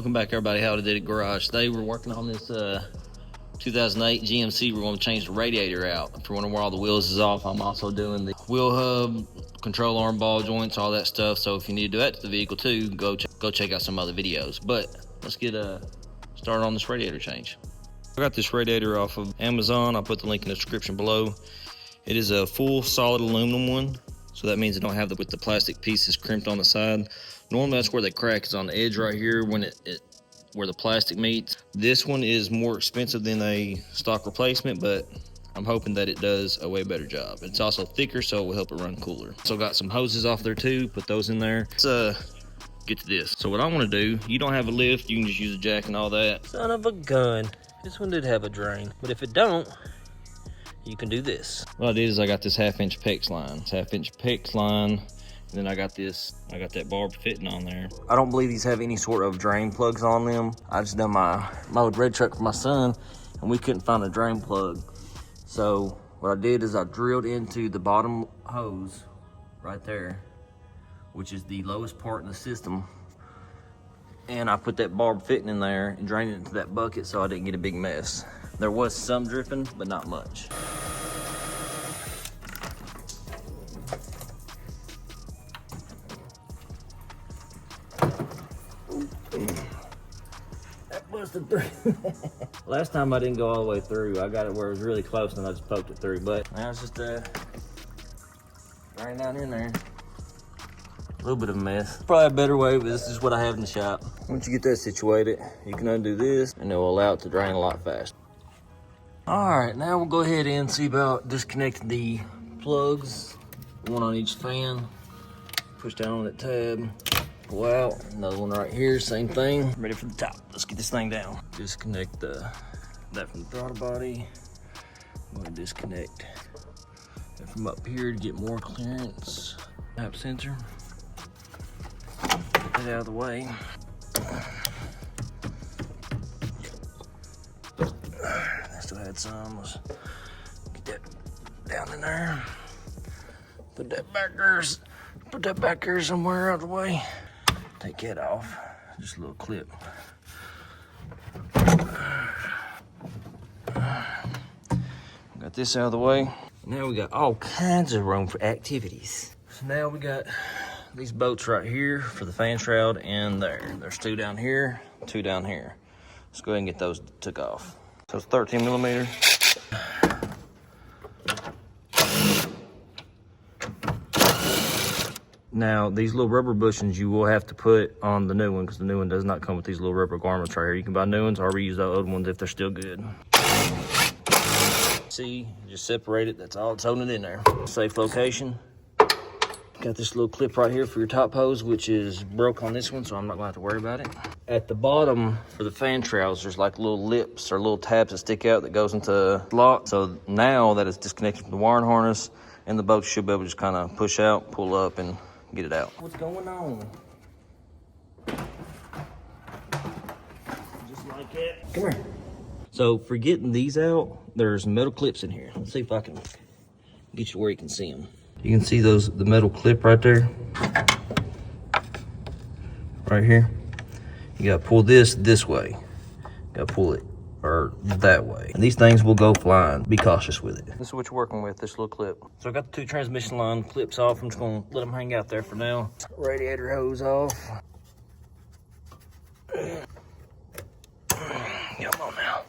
Welcome back, everybody. How did it garage? Today we're working on this 2008 GMC. We're going to change the radiator out for where all the wheels is off. I'm also doing the wheel hub, control arm, ball joints, all that stuff. So if you need to do that to the vehicle too, go check out some other videos. But let's get started on this radiator change. I got this radiator off of Amazon. I'll put the link in the description below. It is a full solid aluminum one, so that means it don't have with the plastic pieces crimped on the side. Normally that's where they crack, is on the edge right here when where the plastic meets. This one is more expensive than a stock replacement, but I'm hoping that it does a way better job. It's also thicker, so it will help it run cooler. So got some hoses off there too, put those in there. Let's get to this. So what I want to do, you don't have a lift, you can just use a jack and all that. Son of a gun. This one did have a drain, but if it don't, you can do this. What I did is I got this 1/2-inch PEX line. It's 1/2-inch PEX line. And then I got that barb fitting on there. I don't believe these have any sort of drain plugs on them. I just done my mowed red truck for my son, and we couldn't find a drain plug. So what I did is I drilled into the bottom hose right there, which is the lowest part in the system. And I put that barb fitting in there and drained it into that bucket so I didn't get a big mess. There was some dripping, but not much. That busted through. Last time I didn't go all the way through. I got it where it was really close and I just poked it through. But now it's just drain down in there. A little bit of a mess. Probably a better way, but this is what I have in the shop. Once you get that situated, you can undo this and it will allow it to drain a lot faster. All right, now we'll go ahead and see about disconnecting the plugs, one on each fan. Push down on that tab, pull out. Another one right here, same thing. Ready for the top. Let's get this thing down. Disconnect that from the throttle body. I'm gonna disconnect that from up here to get more clearance. Tap sensor. Get that out of the way. I still had some. Let's get that down in there. Put that back there somewhere out of the way. Take that off. Just a little clip. Got this out of the way. Now we got all kinds of room for activities. So now we got these bolts right here for the fan shroud and there. There's 2 down here, 2 down here. Let's go ahead and get those took off. So it's 13 millimeter. Now, these little rubber bushings you will have to put on the new one because the new one does not come with these little rubber garments right here. You can buy new ones or reuse the old ones if they're still good. See, just separate it. That's all it's holding it in there. Safe location. Got this little clip right here for your top hose, which is broke on this one, so I'm not gonna have to worry about it. At the bottom for the fan shrouds, there's like little lips or little tabs that stick out that goes into lock. So now that it's disconnected from the wiring harness and the bolt should be able to just kind of push out, pull up, and get it out. What's going on? Just like that. Come here. So for getting these out, there's metal clips in here. Let's see if I can get you where you can see them. You can see the metal clip right there. Right here. You gotta pull this way. Gotta pull it or that way. And these things will go flying. Be cautious with it. This is what you're working with, this little clip. So I got the 2 transmission line clips off. I'm just gonna let them hang out there for now. Radiator hose off. Come on now.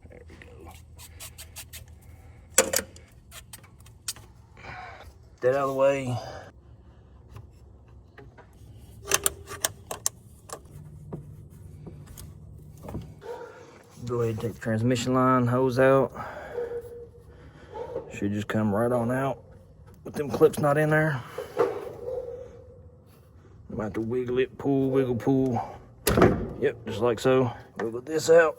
There we go. That out of the way. Go ahead and take the transmission line hose out. Should just come right on out with them clips not in there. I'm about to wiggle it, pull, wiggle, pull. Yep, just like so. Wiggle this out.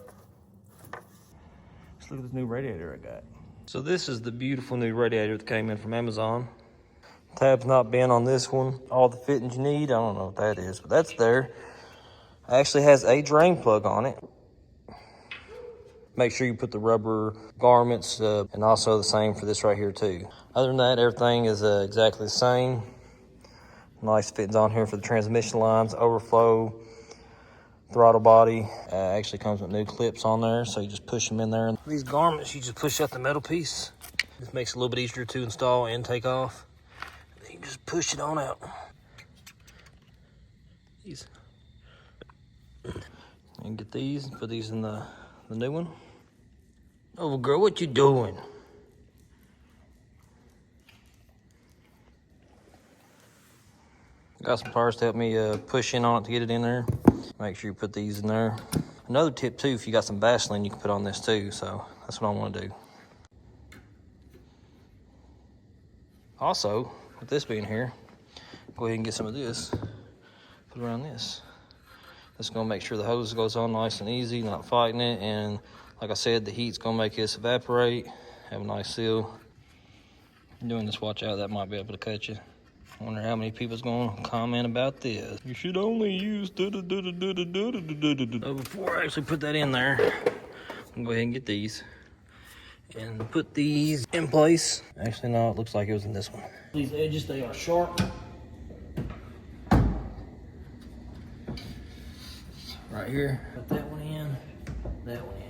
Let's look at this new radiator I got. So this is the beautiful new radiator that came in from Amazon. Tab's not been on this one. All the fittings you need, I don't know what that is, but that's there. It actually has a drain plug on it. Make sure you put the rubber garments and also the same for this right here too. Other than that, everything is exactly the same. Nice fittings on here for the transmission lines, overflow, throttle body. Actually comes with new clips on there, so you just push them in there. These garments, you just push out the metal piece. This makes it a little bit easier to install and take off. You just push it on out. These. And get these, put these in the new one. Oh, girl, what you doing? Got some parts to help me push in on it to get it in there. Make sure you put these in there. Another tip too, if you got some Vaseline, you can put on this too, so that's what I want to do. Also, with this being here, go ahead and get some of this, put around this. That's gonna make sure the hose goes on nice and easy, not fighting it, and like I said, the heat's gonna make this evaporate, have a nice seal. Doing this, watch out, that might be able to cut you. I wonder how many people's gonna comment about this. You should only use So before I actually put that in there, I'm gonna go ahead and get these and put these in place. Actually, no, it looks like it was in this one. These edges, they are sharp. Right here, put that one in, that one in.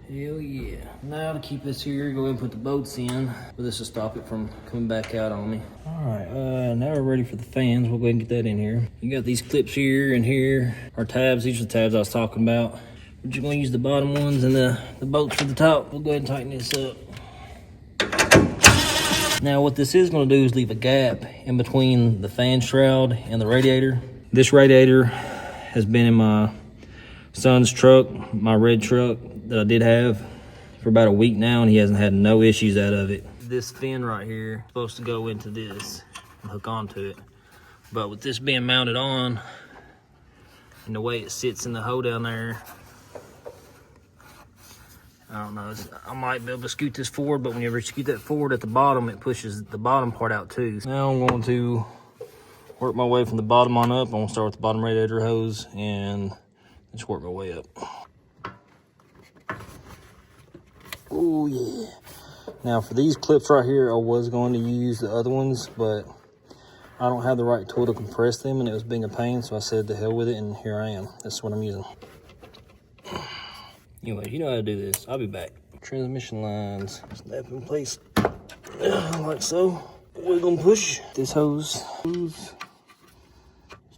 Hell yeah. Now to keep this here, go ahead and put the bolts in, but this will stop it from coming back out on me. All right, now we're ready for the fans. We'll go ahead and get that in here. You got these clips here and here, or tabs. These are the tabs I was talking about. We're just gonna use the bottom ones and the bolts for the top. We'll go ahead and tighten this up. Now what this is gonna do is leave a gap in between the fan shroud and the radiator. This radiator has been in my son's truck, my red truck that I did have, for about a week now, and he hasn't had no issues out of it. This fin right here is supposed to go into this and hook onto it. But with this being mounted on, and the way it sits in the hole down there, I don't know, I might be able to scoot this forward, but whenever you scoot that forward at the bottom, it pushes the bottom part out too. Now I'm going to work my way from the bottom on up. I'm gonna start with the bottom radiator hose and just work my way up. Oh yeah. Now for these clips right here, I was going to use the other ones, but I don't have the right tool to compress them, and it was being a pain, so I said to hell with it, and here I am. That's what I'm using. Anyway, you know how to do this. I'll be back. Transmission lines, snap in place like so. Wiggle and push. This hose, it's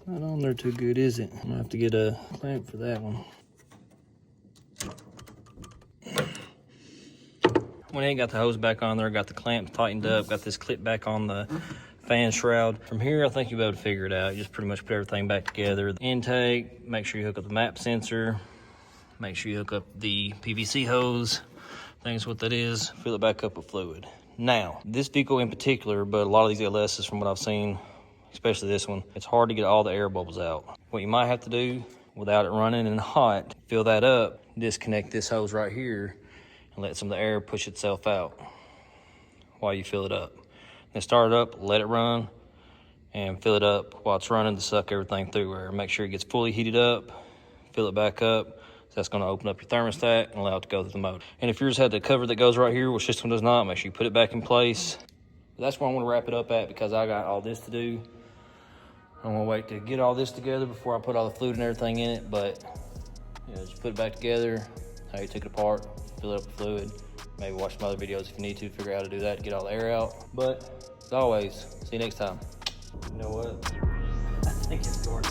not on there too good, is it? I'm gonna have to get a clamp for that one. When I got the hose back on there, got the clamp tightened up, got this clip back on the fan shroud. From here, I think you'll be able to figure it out. You just pretty much put everything back together. The intake, make sure you hook up the map sensor, make sure you hook up the PVC hose. That's what that is. Fill it back up with fluid. Now, this vehicle in particular, but a lot of these LSs from what I've seen, especially this one, it's hard to get all the air bubbles out. What you might have to do, without it running and hot, fill that up, disconnect this hose right here, and let some of the air push itself out while you fill it up. Then start it up, let it run, and fill it up while it's running to suck everything through air. Make sure it gets fully heated up, fill it back up. So that's gonna open up your thermostat and allow it to go through the motor. And if yours had the cover that goes right here, which this one does not, make sure you put it back in place. But that's where I'm gonna wrap it up at, because I got all this to do. I'm gonna wait to get all this together before I put all the fluid and everything in it, but you know, just put it back together, how you took it apart, fill it up with fluid. Maybe watch some other videos if you need to figure out how to do that to get all the air out. But as always, see you next time. You know what? I think it's going